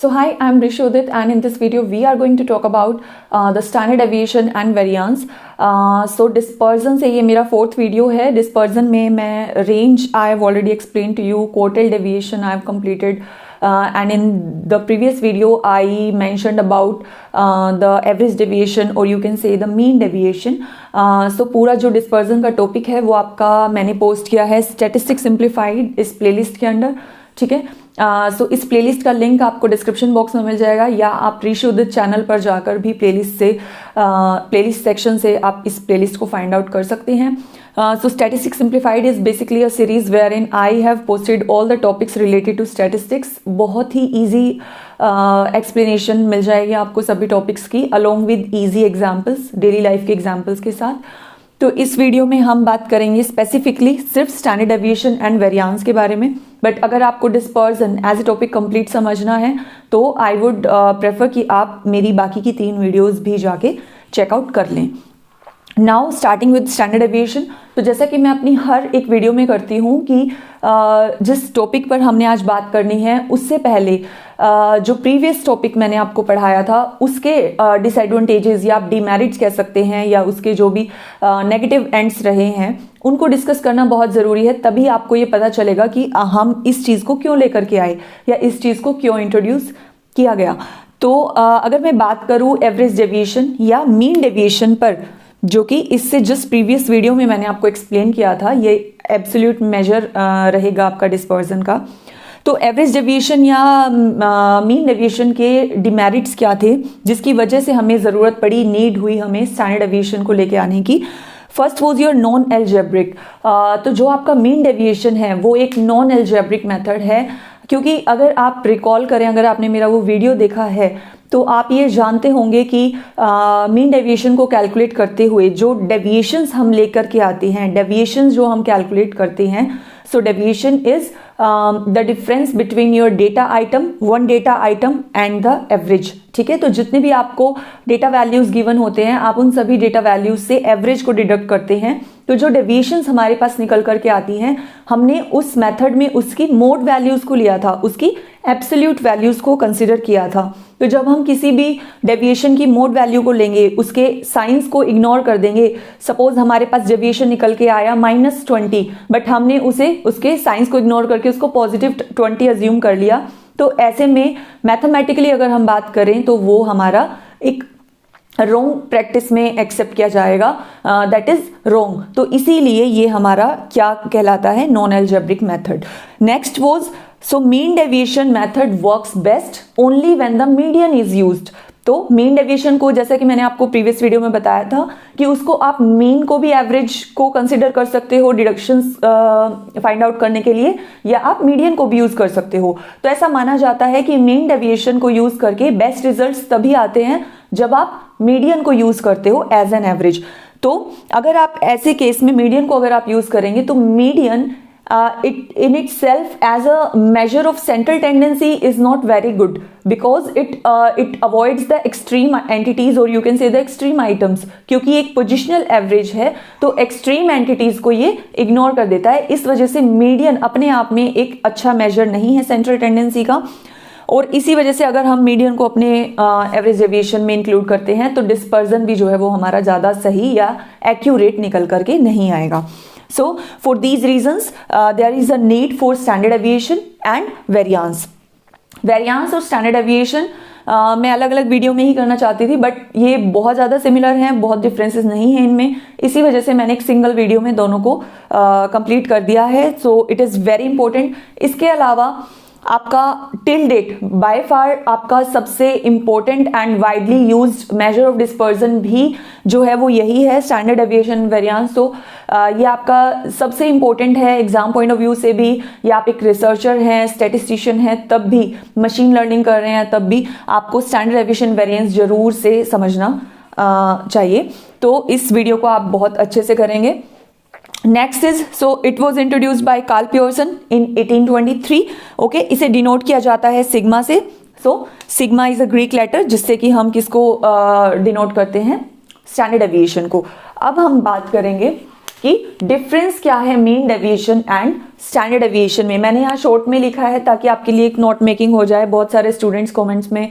So hi, I'm Rishudit, and in this video we are going to talk about the standard deviation and variance. So dispersion से ये मेरा fourth video है. Dispersion में मैं range I have already explained to you, quartile deviation I have completed, and in the previous video I mentioned about the average deviation or you can say the mean deviation. So पूरा जो dispersion का topic है वो आपका मैंने post किया है Statistics Simplified इस playlist के अंदर, ठीक है. सो इस प्लेलिस्ट का लिंक आपको डिस्क्रिप्शन बॉक्स में मिल जाएगा, या आप रिशुद्ध चैनल पर जाकर भी प्लेलिस्ट सेक्शन से आप इस प्लेलिस्ट को फाइंड आउट कर सकते हैं. So statistics simplified is basically a series wherein I have posted all the topics related to statistics. बहुत ही ईजी एक्सप्लेनेशन मिल जाएगी आपको सभी टॉपिक्स की, along with easy examples, daily life के एग्जाम्पल्स के साथ. तो इस वीडियो में हम बात करेंगे स्पेसिफिकली सिर्फ स्टैंडर्ड डेविएशन एंड वेरिएंस के बारे में. बट अगर आपको dispersion as a topic complete समझना है तो आई वुड प्रेफर कि आप मेरी बाकी की 3 वीडियोस भी जाके चेकआउट कर लें. Now starting with standard deviation. तो जैसा कि मैं अपनी हर एक वीडियो में करती हूँ कि जिस टॉपिक पर हमने आज बात करनी है उससे पहले जो प्रीवियस टॉपिक मैंने आपको पढ़ाया था उसके डिसएडवांटेजेस या आप डिमेरिट्स कह सकते हैं, या उसके जो भी नेगेटिव एंड्स रहे हैं उनको डिस्कस करना बहुत ज़रूरी है. तभी आपको ये पता चलेगा कि हम इस चीज़ को क्यों लेकर के आए या इस चीज़ को क्यों इंट्रोड्यूस किया गया. तो अगर मैं बात करूँ एवरेज डेविएशन या मीन डेविएशन पर, जो कि इससे जस्ट प्रीवियस वीडियो में मैंने आपको एक्सप्लेन किया था, ये एब्सोल्यूट मेजर रहेगा आपका डिस्पर्जन का. तो एवरेज डेविएशन या मीन डेविएशन के डिमेरिट्स क्या थे जिसकी वजह से हमें ज़रूरत पड़ी, नीड हुई हमें स्टैंडर्ड डेविएशन को लेके आने की. First was your non algebraic. तो जो आपका मीन डेविएशन है वो एक नॉन एल्जेब्रिक मेथड है, क्योंकि अगर आप रिकॉल करें, अगर आपने मेरा वो वीडियो देखा है तो आप ये जानते होंगे कि मीन डेविएशन को कैलकुलेट करते हुए जो डेविएशंस हम लेकर के आते हैं, डेविएशंस जो हम कैलकुलेट करते हैं, so deviation is the difference between your data item, one data item and the average. ठीक है, तो जितने भी आपको डेटा वैल्यूज गिवन होते हैं आप उन सभी डेटा वैल्यूज से एवरेज को डिडक्ट करते हैं. तो जो डेविएशंस हमारे पास निकल करके आती हैं, हमने उस मेथड में उसकी मोड वैल्यूज को लिया था, उसकी एब्सोल्यूट वैल्यूज को कंसिडर किया था. तो जब हम किसी भी डेविएशन की मोड वैल्यू को लेंगे, उसके साइंस को इग्नोर कर देंगे. सपोज हमारे पास डेविएशन निकल के आया -20, बट हमने उसके साइंस को इग्नोर करके उसको +20 अज्यूम कर लिया. तो ऐसे में मैथमेटिकली अगर हम बात करें तो वो हमारा एक रोंग प्रैक्टिस में एक्सेप्ट किया जाएगा, दैट इज रोंग. तो इसीलिए ये हमारा क्या कहलाता है, non algebraic method. Next was so mean deviation method works best only when the median is used. तो मीन डेविएशन को, जैसा कि मैंने आपको प्रीवियस वीडियो में बताया था कि उसको आप मीन को भी एवरेज को कंसिडर कर सकते हो डिडक्शंस फाइंड आउट करने के लिए, या आप मीडियन को भी यूज कर सकते हो. तो ऐसा माना जाता है कि मीन डेविएशन को यूज करके बेस्ट रिजल्ट्स तभी आते हैं जब आप मीडियन को यूज करते हो एज एन एवरेज. तो अगर आप ऐसे केस में मीडियन को अगर आप यूज करेंगे तो median it in itself as a measure of central tendency is not very good, because it avoids the extreme entities or you can say the extreme items. क्योंकि एक पोजिशनल एवरेज है तो extreme entities को ये ignore कर देता है. इस वजह से मीडियन अपने आप में एक अच्छा मेजर नहीं है सेंट्रल टेंडेंसी का. और इसी वजह से अगर हम मीडियन को अपने एवरेज डेविएशन में इंक्लूड करते हैं तो डिस्पर्जन भी जो है वो हमारा ज़्यादा सही या एक्यूरेट निकल करके नहीं आएगा. So for these reasons there is a need for standard deviation and variance. Variance और standard deviation मैं अलग अलग वीडियो में ही करना चाहती थी, बट ये बहुत ज़्यादा सिमिलर हैं, बहुत डिफरेंसेस नहीं हैं इनमें. इसी वजह से मैंने एक सिंगल वीडियो में दोनों को कंप्लीट कर दिया है. So it is very important. इसके अलावा आपका टिल डेट बाय फार आपका सबसे important and widely used measure of dispersion भी जो है वो यही है, स्टैंडर्ड डेविएशन वेरिएंस. तो ये आपका सबसे इम्पोर्टेंट है एग्जाम पॉइंट ऑफ व्यू से भी, या आप एक रिसर्चर हैं, स्टैटिस्टिशियन हैं, तब भी मशीन लर्निंग कर रहे हैं तब भी आपको स्टैंडर्ड डेविएशन वेरिएंस जरूर से समझना चाहिए. तो इस वीडियो को आप बहुत अच्छे से करेंगे. Next is so it was introduced by Karl Pearson in 1823. Okay, इसे डिनोट किया जाता है सिग्मा से. So sigma is a Greek letter जिससे कि हम किसको डिनोट करते हैं, स्टैंडर्ड डेविएशन को. अब हम बात करेंगे कि डिफरेंस क्या है mean deviation and standard deviation में। मैंने यहाँ शॉर्ट में लिखा है ताकि आपके लिए एक नोट मेकिंग हो जाए। बहुत सारे स्टूडेंट्स कमेंट्स में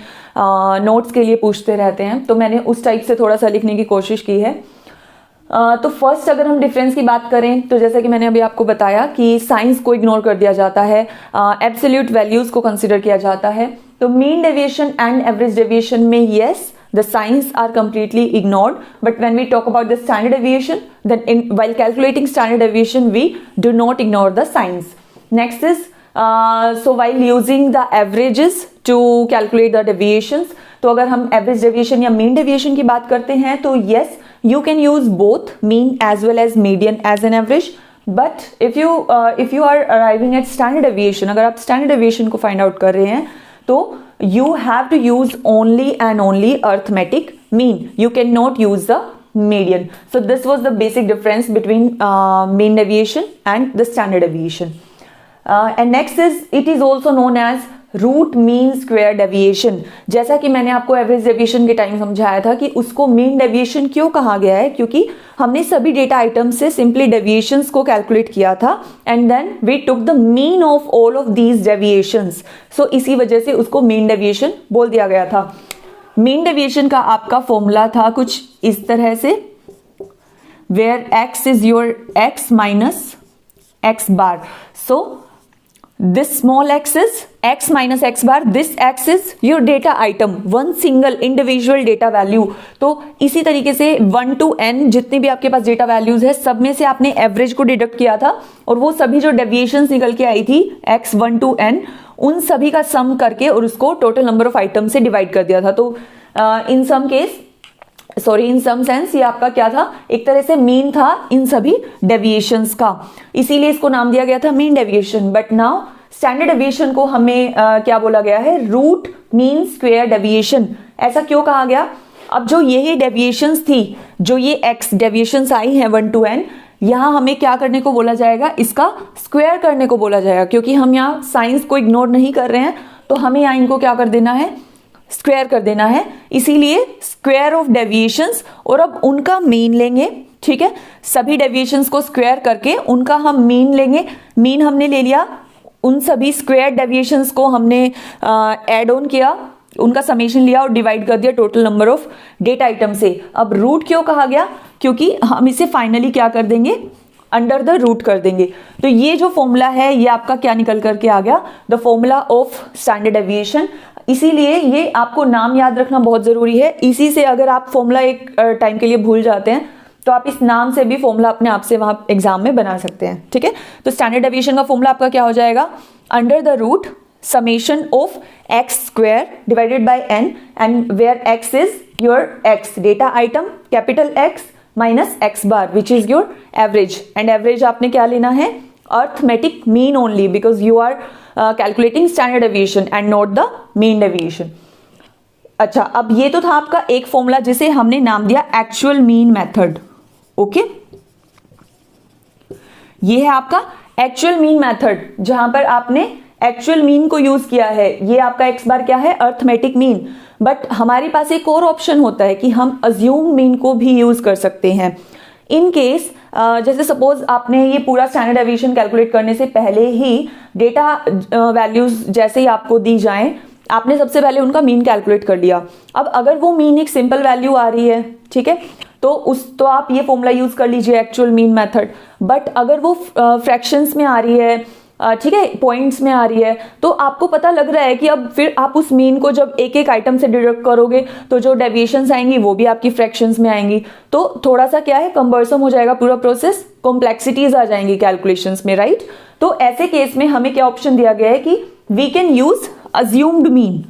नोट्स के लिए पूछते रहते हैं, तो मैंने उस टाइप से थोड़ा सा लिखने की कोशिश की है। तो फर्स्ट अगर हम डिफरेंस की बात करें तो जैसा कि मैंने अभी आपको बताया कि साइंस को इग्नोर कर दिया जाता है, एब्सोल्यूट वैल्यूज को कंसिडर किया जाता है। तो mean deviation and average deviation में yes, the signs are completely ignored, but when we talk about the standard deviation, then while calculating standard deviation we do not ignore the signs. Next is so while using the averages to calculate the deviations, तो अगर हम average deviation या mean deviation की बात करते हैं तो yes, you can use both mean as well as median as an average. But if you are arriving at standard deviation, अगर आप standard deviation को find out कर रहे हैं तो you have to use only and only arithmetic mean. You cannot use the median. So this was the basic difference between mean deviation and the standard deviation. And next is, it is also known as root mean square deviation. जैसा कि मैंने आपको average deviation के time समझाया था कि उसको mean deviation क्यों कहा गया है, क्योंकि हमने सभी डेटा आइटम्स से सिंपली डेविएशंस को कैलकुलेट किया था and then we took the mean of all of these deviations. So इसी वजह से उसको मीन डेविएशन बोल दिया गया था। मीन डेविएशन का आपका फॉर्मूला था कुछ इस तरह से, where x is your x minus x bar. So this small x is x minus x bar, this x is your data item, one single individual data value। तो इसी तरीके से 1 to n जितने भी आपके पास डेटा वैल्यूज है सब में से आपने एवरेज को डिडक्ट किया था और वो सभी जो डेविएशंस निकल के आई थी x 1 to n उन सभी का सम करके और उसको टोटल नंबर ऑफ आइटम से डिवाइड कर दिया था। तो इन सम सेंस ये आपका क्या था, एक तरह से मीन था इन सभी डेविएशंस का, इसीलिए इसको नाम दिया गया था mean deviation. But now standard deviation को हमें क्या बोला गया है, रूट मीन स्क्वायर डेविएशन। ऐसा क्यों कहा गया? अब जो यही डेविएशंस थी, जो ये एक्स डेविएशंस आई हैं 1 to n, यहाँ हमें क्या करने को बोला जाएगा, इसका स्क्वायर करने को बोला जाएगा। क्योंकि हम यहाँ साइंस को इग्नोर नहीं कर रहे हैं तो हमें यहाँ इनको क्या कर देना है, स्क्वायर कर देना है। इसीलिए स्क्वायर ऑफ डेविएशंस, और अब उनका मीन लेंगे। ठीक है, सभी डेविएशंस को स्क्वायर करके उनका हम मीन लेंगे। मीन हमने ले लिया, उन सभी स्क्वायर डेविएशंस को हमने ऐड ऑन किया, उनका समेशन लिया और डिवाइड कर दिया total number of data item से। अब रूट क्यों कहा गया, क्योंकि हम इसे फाइनली क्या कर देंगे, अंडर द रूट कर देंगे। तो ये जो फॉर्मूला है ये आपका क्या निकल करके आ गया, the formula of standard deviation. इसीलिए ये आपको नाम याद रखना बहुत जरूरी है। इसी से अगर आप फॉर्मूला एक टाइम के लिए भूल जाते हैं तो आप इस नाम से भी फॉर्मूला अपने आप से वहां एग्जाम में बना सकते हैं। ठीक है, तो स्टैंडर्ड डेविएशन का फॉर्मूला आपका क्या हो जाएगा, under the root summation of x square divided by n, and where x is your x data item capital x minus x bar which is your average. And average आपने क्या लेना है, arithmetic mean only, because you are calculating standard deviation and not the mean deviation. अच्छा, अब ये तो था आपका एक फॉर्मूला जिसे हमने नाम दिया एक्चुअल मीन मेथड। ओके, ये है आपका एक्चुअल मीन मेथड जहां पर आपने एक्चुअल मीन को यूज किया है। ये आपका एक्स बार क्या है, अर्थमेटिक मीन। बट हमारे पास एक और ऑप्शन होता है कि हम अज्यूम मीन को भी यूज कर सकते हैं। इन केस जैसे सपोज आपने ये पूरा स्टैंडर्ड डेविएशन कैलकुलेट करने से पहले ही डेटा वैल्यूज जैसे ही आपको दी जाएं, आपने सबसे पहले उनका मीन कैलकुलेट कर लिया। अब अगर वो मीन एक सिंपल वैल्यू आ रही है, ठीक है, तो आप ये फॉर्मूला यूज कर लीजिए एक्चुअल मीन मेथड। बट अगर वो फ्रैक्शंस में आ रही है, ठीक है, पॉइंट्स में आ रही है, तो आपको पता लग रहा है कि अब फिर आप उस मीन को जब एक एक आइटम से डिडक्ट करोगे तो जो डेविएशंस आएंगी वो भी आपकी फ्रैक्शंस में आएंगी। तो थोड़ा सा क्या है, कंबरसम हो जाएगा पूरा प्रोसेस, कॉम्प्लेक्सिटीज आ जाएंगी कैलकुलेशंस में, राइट। तो ऐसे केस में हमें क्या ऑप्शन दिया गया है कि we can use assumed mean.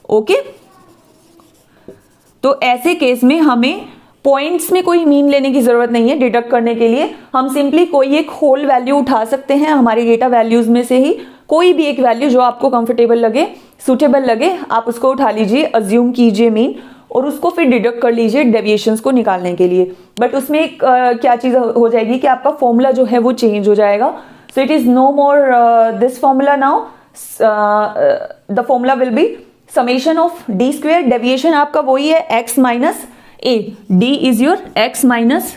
Okay, तो ऐसे केस में हमें पॉइंट्स में कोई मीन लेने की जरूरत नहीं है डिडक्ट करने के लिए। हम सिंपली कोई एक होल वैल्यू उठा सकते हैं हमारी डेटा वैल्यूज में से ही, कोई भी एक वैल्यू जो आपको कंफर्टेबल लगे, सुटेबल लगे, आप उसको उठा लीजिए, अज्यूम कीजिए मीन, और उसको फिर डिडक्ट कर लीजिए डेविएशंस को निकालने के लिए। बट उसमें एक क्या चीज हो जाएगी कि आपका फॉर्मूला जो है वो चेंज हो जाएगा। So it is no more this formula now, the formula will be summation of d square. Deviation आपका वही है x minus a, d is your x minus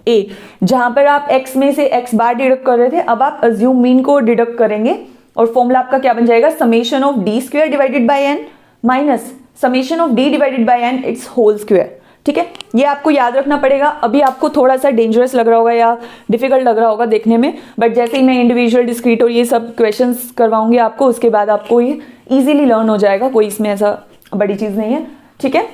a, जहां पर आप x में से x बार डिडक्ट कर रहे थे, अब आप अज्यूम मीन को डिडक्ट करेंगे और फॉर्मूला आपका क्या बन जाएगा, summation of d square divided by n minus summation of d divided by n its whole square. ठीक है, ये आपको याद रखना पड़ेगा। अभी आपको थोड़ा सा डेंजरस लग रहा होगा या डिफिकल्ट लग रहा होगा देखने में, बट जैसे ही मैं इंडिविजुअल, डिस्क्रीट और ये सब क्वेश्चंस करवाऊंगी आपको, उसके बाद आपको ये इजीली लर्न हो जाएगा, कोई इसमें ऐसा बड़ी चीज नहीं है। ठीक है,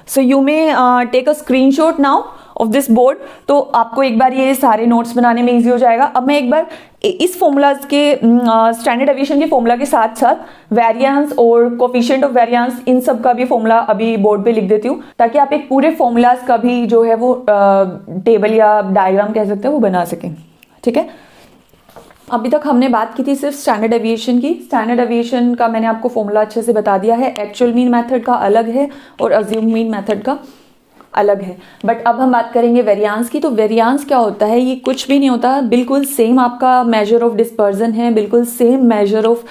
so you may take a screenshot now of this board. तो आपको एक बार ये सारे नोट्स बनाने में इजी हो जाएगा। अब मैं एक बार इस फॉर्मूलाज के स्टैंडर्ड डेविएशन के फॉर्मूला के साथ साथ वेरिएंस और कोफिशिएंट ऑफ वेरिएंस, इन सब का भी फॉर्मूला अभी बोर्ड पे लिख देती हूँ, ताकि आप एक पूरे फॉर्मूलाज का भी जो है वो टेबल या डायग्राम कह सकते हैं वो बना सकें। ठीक है, अभी तक हमने बात की थी सिर्फ स्टैंडर्ड डेविएशन की। स्टैंडर्ड डेविएशन का मैंने आपको फॉर्मूला अच्छे से बता दिया है, एक्चुअल मीन मेथड का अलग है और अज्यूम मीन मेथड का अलग है। बट अब हम बात करेंगे वेरिएंस की। तो वेरिएंस क्या होता है, ये कुछ भी नहीं होता, बिल्कुल सेम आपका मेजर ऑफ डिस्पर्जन है, बिल्कुल सेम मेजर ऑफ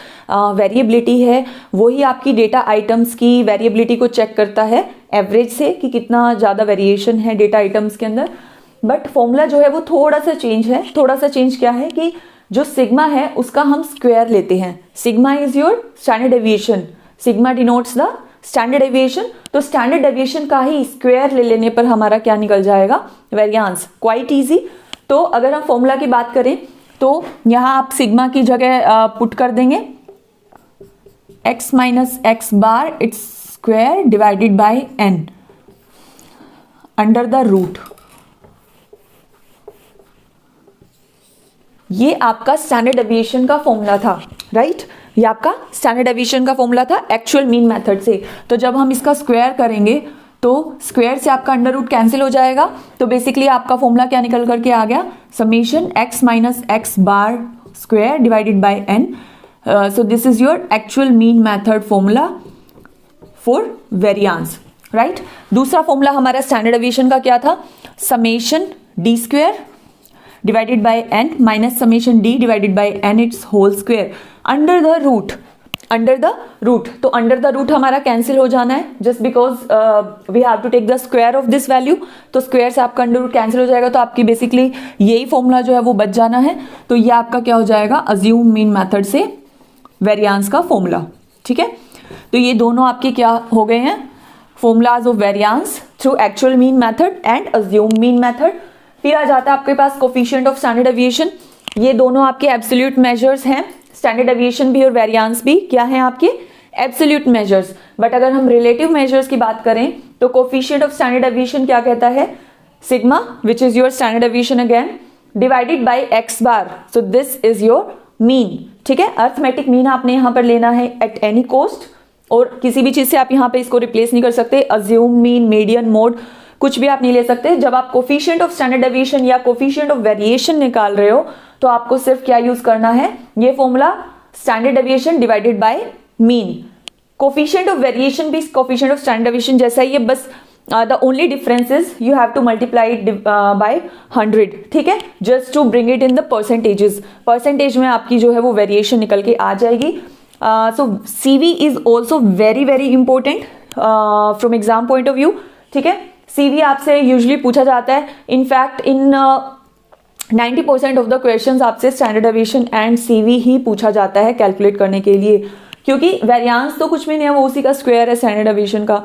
वेरिएबिलिटी है। वही आपकी डेटा आइटम्स की वेरिएबिलिटी को चेक करता है एवरेज से कि कितना ज़्यादा वेरिएशन है डेटा आइटम्स के अंदर। बट फॉर्मूला जो है वो थोड़ा सा चेंज है। थोड़ा सा चेंज क्या है कि जो सिग्मा है उसका हम स्क्वायर लेते हैं। Sigma is your standard deviation, sigma denotes the standard deviation. तो स्टैंडर्ड डेविएशन का ही स्क्वायर ले लेने पर हमारा क्या निकल जाएगा, वेरिएंस। Quite easy. तो अगर हम फॉर्मूला की बात करें तो यहां आप सिग्मा की जगह पुट कर देंगे x minus x bar its square divided by n under the root. ये आपका स्टैंडर्ड डेविएशन का फॉर्मूला था, राइट? ये आपका स्टैंडर्ड डेविएशन का फॉर्मूला था एक्चुअल मीन मेथड से। तो जब हम इसका स्क्वायर करेंगे तो स्क्वायर से आपका अंडर रूट कैंसिल हो जाएगा। तो बेसिकली आपका फॉर्मूला क्या निकल करके आ गया, summation x minus x bar square divided by n। So this is your actual mean method formula for variance, right? दूसरा फॉर्मूला हमारा स्टैंडर्ड डेविएशन का क्या था, summation d square divided by n minus summation d divided by n its whole square under the root. Under the root, तो under the root हमारा cancel हो जाना है just because we have to take the square of this value. तो square से आपका under root cancel हो जाएगा, तो आपकी बेसिकली यही फॉर्मूला जो है वो बच जाना है। तो ये आपका क्या हो जाएगा, अज्यूम मीन मेथड से वेरिएंस का फॉर्मूला। ठीक है, तो ये दोनों आपके क्या हो गए हैं, formulas of variance through actual mean method and assume mean method. फिर आ जाता है आपके पास कोफिशिएंट ऑफ स्टैंडर्ड डेविएशन। ये दोनों आपके एब्सोल्यूट मेजर्स हैं, स्टैंडर्ड डेविएशन भी और वेरिएंस भी क्या है आपके एब्सोल्यूट मेजर्स। बट अगर हम रिलेटिव मेजर्स की बात करें तो कोफिशिएंट ऑफ स्टैंडर्ड डेविएशन क्या कहता है, sigma which is your standard deviation again divided by x bar. So this is your mean. ठीक है, अर्थमेटिक मीन आपने यहां पर लेना है एट एनी कॉस्ट, और किसी भी चीज से आप यहां पे इसको रिप्लेस नहीं कर सकते। अज्यूम मीन, मीडियन, मोड कुछ भी आप नहीं ले सकते। जब आप कोफिशिएंट ऑफ स्टैंडर्ड डेविएशन या कोफिशिएंट ऑफ वेरिएशन निकाल रहे हो तो आपको सिर्फ क्या यूज करना है, ये formula standard deviation divided by mean. Coefficient of variation भी कोफिशिएंट ऑफ स्टैंडर्ड डेविएशन जैसा ही है, बस the only difference is you have to multiply it by 100। ठीक है, just to bring it in the percentages. Percentage में आपकी जो है वो वेरिएशन निकल के आ जाएगी। सो CV is also very very important from exam point of view. ठीक है, CV आपसे यूजुअली पूछा जाता है। In fact in 90% of the questions आपसे स्टैंडर्ड डेविएशन एंड CV ही पूछा जाता है कैलकुलेट करने के लिए, क्योंकि वेरिएंस तो कुछ भी नहीं है, वो उसी का स्क्वायर है स्टैंडर्ड डेविएशन का।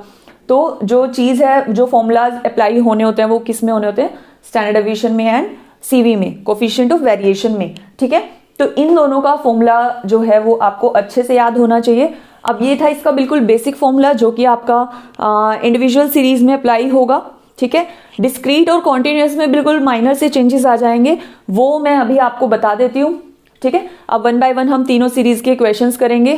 तो जो चीज है, जो फॉर्मूलाज अप्लाई होने होते हैं वो किस में होने होते हैं, स्टैंडर्ड डेविएशन में एंड CV में, कोफिशिएंट ऑफ वेरिएशन में। ठीक है, तो इन दोनों का फॉर्मूला जो है वो आपको अच्छे से याद होना चाहिए। अब ये था इसका बिल्कुल बेसिक फॉर्मूला जो कि आपका इंडिविजुअल सीरीज में अप्लाई होगा। ठीक है, डिस्क्रीट और कॉन्टिन्यूअस में बिल्कुल माइनर से चेंजेस आ जाएंगे, वो मैं अभी आपको बता देती हूँ। ठीक है, अब 1 बाय 1 हम तीनों सीरीज के क्वेश्चंस करेंगे,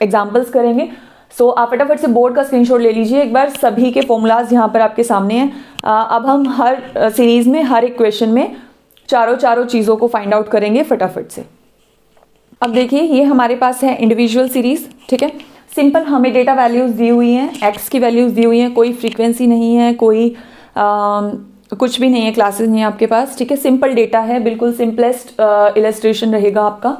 एग्जाम्पल्स करेंगे। सो आप फटाफट से बोर्ड का स्क्रीनशॉट ले लीजिए एक बार। सभी के फॉर्मूलाज यहाँ पर आपके सामने हैं। अब हम हर सीरीज में हर एक क्वेश्चन में चारों चीजों को फाइंड आउट करेंगे फटाफट से। अब देखिए, ये हमारे पास है इंडिविजुअल सीरीज। ठीक है, सिंपल हमें डेटा वैल्यूज दी हुई हैं, एक्स की वैल्यूज दी हुई हैं, कोई फ्रीक्वेंसी नहीं है, कोई कुछ भी नहीं है, क्लासेस नहीं है आपके पास। ठीक है, सिंपल डेटा है, बिल्कुल सिंपलेस्ट इलस्ट्रेशन रहेगा आपका।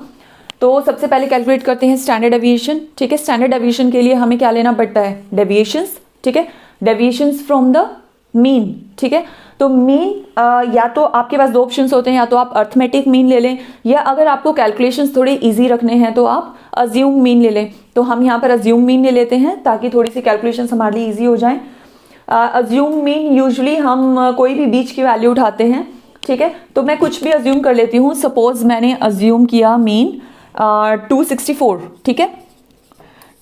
तो सबसे पहले कैलकुलेट करते हैं स्टैंडर्ड डेविएशन, ठीक है। स्टैंडर्ड डेविएशन के लिए हमें क्या लेना पड़ता है, डेविएशंस, ठीक है, डेविएशंस फ्रॉम द मीन, ठीक है। तो मीन या तो आपके पास दो ऑप्शंस होते हैं, या तो आप अर्थमेटिक मीन ले लें, या अगर आपको कैलकुलेशंस थोड़े इजी रखने हैं तो आप अज्यूम मीन ले लें। तो हम यहाँ पर अज्यूम मीन ले लेते हैं ताकि थोड़ी सी कैलकुलेशंस हमारे लिए इजी हो जाएं। अज्यूम मीन यूजुअली हम कोई भी बीच की वैल्यू उठाते हैं, ठीक है। तो मैं कुछ भी अज्यूम कर लेती हूँ। सपोज मैंने अज्यूम किया मीन 264, ठीक है,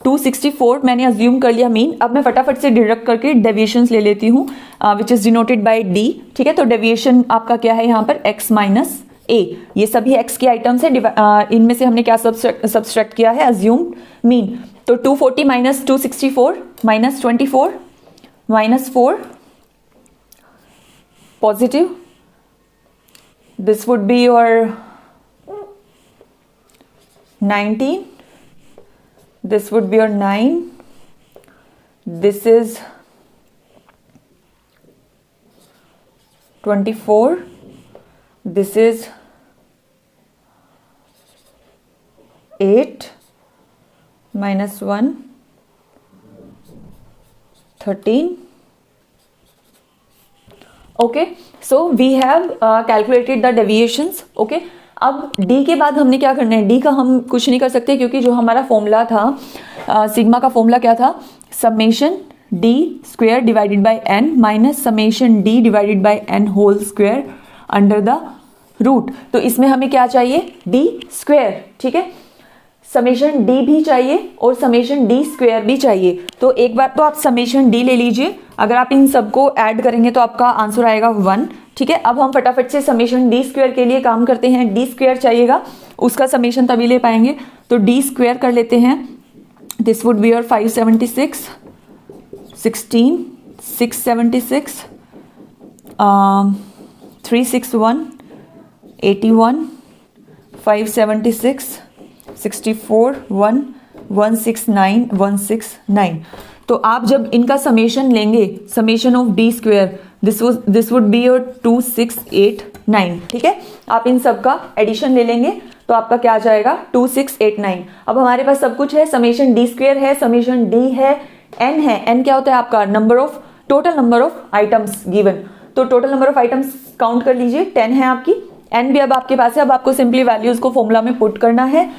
264 मैंने अज्यूम कर लिया मीन। अब मैं फटाफट से डिडक्ट करके डेविएशंस ले लेती हूँ, which is denoted by D, ठीक है। तो डेविएशन आपका क्या है यहाँ पर, x माइनस ए। ये सभी x के आइटम्स है, इनमें से हमने क्या सब्सट्रैक्ट किया है, अज्यूम मीन। तो 240 minus 264 minus 24 minus 4 positive, this would be your 19, this would be your 9, this is 24, this is 8 minus 1 13. Okay, so we have calculated the deviations. Okay, अब d के बाद हमने क्या करना है, d का हम कुछ नहीं कर सकते क्योंकि जो हमारा फॉर्मूला था सिग्मा का फॉर्मूला क्या था, summation d square divided by n minus summation d divided by n whole square under the root. तो इसमें हमें क्या चाहिए, d स्क्वायर, ठीक है। समेशन d भी चाहिए और समेशन d स्क्वायर भी चाहिए। तो एक बार तो आप समेशन d ले लीजिए, अगर आप इन सबको ऐड करेंगे तो आपका आंसर आएगा 1, ठीक है। अब हम फटाफट से समेशन d स्क्वायर के लिए काम करते हैं। d स्क्वायर चाहिएगा, उसका समेशन तभी ले पाएंगे। तो d स्क्वायर कर लेते हैं, दिस वुड बी योर 576 16 676 361 81 576 64 1 169 169। तो आप जब इनका समेशन लेंगे, summation of d square, this would be your 2689, ठीक है। आप इन सब का एडिशन ले लेंगे तो आपका क्या आ जाएगा, 2689। अब हमारे पास सब कुछ है, समेशन डी स्क्वायर है, समेशन डी है, एन है। एन क्या होता है आपका, number of, total number of items गिवन। तो टोटल नंबर ऑफ आइटम्स काउंट कर लीजिए, 10 है आपकी। एन भी अब आपके पास है, अब आपको सिंपली वैल्यूज को फॉर्मूला में पुट करना है।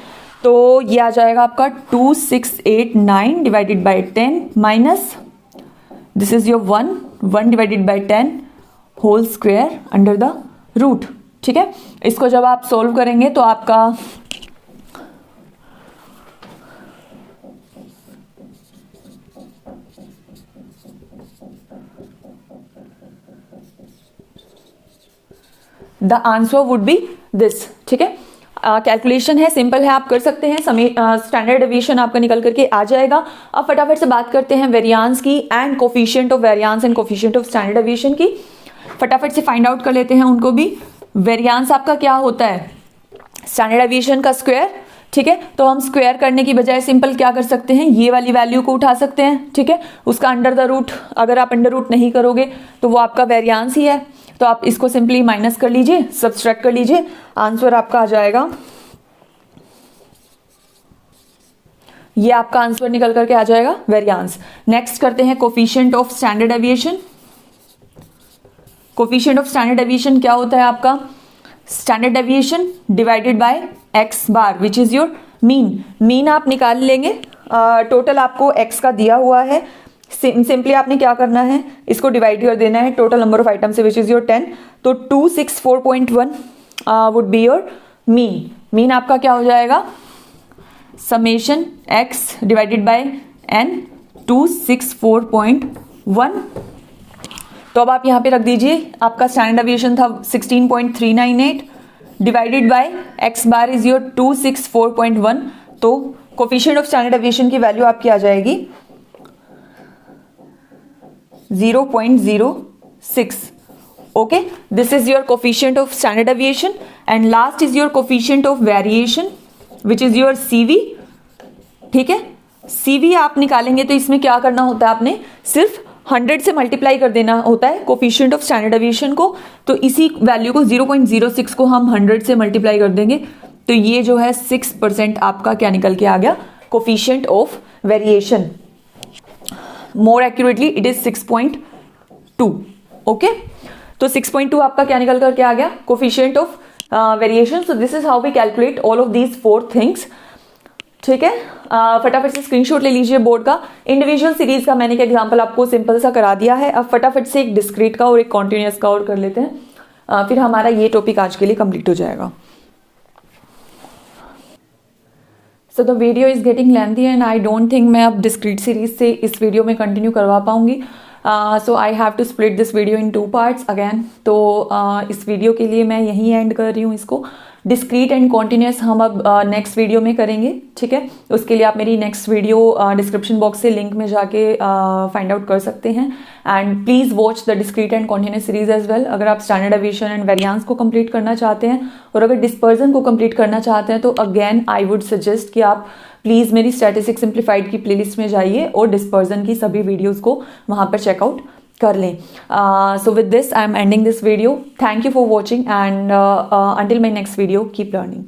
तो ये आ जाएगा आपका 2689 divided by 10 minus this is your 1 divided by 10 whole square under the root, ठीक है। इसको जब आप सोल्व करेंगे तो आपका the answer would be this, ठीक है। कैलकुलेशन है, सिंपल है, आप कर सकते हैं। स्टैंडर्ड डेविएशन आपका निकल करके आ जाएगा। अब फटाफट से बात करते हैं वेरिएंस की and coefficient of variance and coefficient of standard deviation की। फटाफट से फाइंड आउट कर लेते हैं उनको भी। वेरिएंस आपका क्या होता है, स्टैंडर्ड डेविएशन का स्क्वायर, ठीक है। तो हम स्क्वायर करने की बजाय सिंपल क्या कर सकते हैं, ये वाली वैल्यू को उठा सकते हैं, ठीक है। उसका अंडर द रूट, अगर आप अंडर रूट नहीं करोगे तो वो आपका वेरिएंस ही है। तो आप इसको सिंपली माइनस कर लीजिए, सब्सट्रैक्ट कर लीजिए, आंसर आपका आ जाएगा, ये आपका आंसर निकल करके आ जाएगा वेरिएंस। नेक्स्ट करते हैं coefficient of standard deviation. Coefficient of standard deviation क्या होता है आपका, standard deviation divided bye x bar which is your mean. Mean आप निकाल लेंगे, टोटल आपको एक्स का दिया हुआ है, सिंपली आपने क्या करना है, इसको डिवाइड कर देना है टोटल नंबर ऑफ आइटम से विच इज योर 10। तो 264.1 would be your mean. Mean आपका क्या हो जाएगा, summation x divided by n 264.1। तो अब आप यहाँ पे रख दीजिए, आपका स्टैंडर्ड डेविएशन था 16.398 divided by x bar is your 264.1। तो कोफिशिएंट ऑफ स्टैंडर्ड डेविएशन की वैल्यू आपकी आ जाएगी 0.06। okay, this is your coefficient of standard deviation and last is your coefficient of variation which is your CV, ठीक है। CV आप निकालेंगे तो इसमें क्या करना होता है, आपने सिर्फ 100 से मल्टीप्लाई कर देना होता है कोफिशिएंट ऑफ स्टैंडर्ड डेविएशन को। तो इसी वैल्यू को 0.06 को हम 100 से मल्टीप्लाई कर देंगे तो ये जो है 6% आपका क्या निकल के आ गया, coefficient of variation. More accurately it is 6.2। Okay, तो 6.2 आपका क्या निकल करके आ गया, coefficient of variation. So this is how we calculate all of these 4 things. ठीक है, फटाफट से स्क्रीनशॉट ले लीजिए बोर्ड का। इंडिविजुअल सीरीज का मैंने एक एग्जांपल आपको सिंपल सा करा दिया है। अब फटाफट से एक डिस्क्रीट का और एक कॉन्टिन्यूस का और कर लेते हैं, फिर हमारा ये टॉपिक आज के लिए कंप्लीट हो जाएगा। So the video is getting lengthy and I don't think मैं अब डिस्क्रीट सीरीज से इस वीडियो में कंटिन्यू करवा पाऊंगी। So I have to split this video in 2 parts again. तो इस वीडियो के लिए मैं यहीं एंड कर रही हूँ इसको। डिस्क्रीट एंड कॉन्टिन्यूस हम अब नेक्स्ट वीडियो में करेंगे। ठीक है, उसके लिए आप मेरी नेक्स्ट वीडियो डिस्क्रिप्शन बॉक्स से लिंक में जाके फाइंड आउट कर सकते हैं। And please watch the discrete and continuous series as well. अगर आप स्टैंडर्ड डेविएशन एंड वेरिएंस को कंप्लीट करना चाहते हैं और अगर डिस्पर्जन को कंप्लीट करना चाहते हैं तो अगेन आई वुड सजेस्ट कि आप प्लीज मेरी स्टैटिस्टिक्स सिंप्लीफाइड की प्लेलिस्ट में जाइए और डिस्पर्जन की सभी वीडियोज को वहां पर चेकआउट कर लें। So with this I am ending this video. Thank you for watching and until my next video keep learning.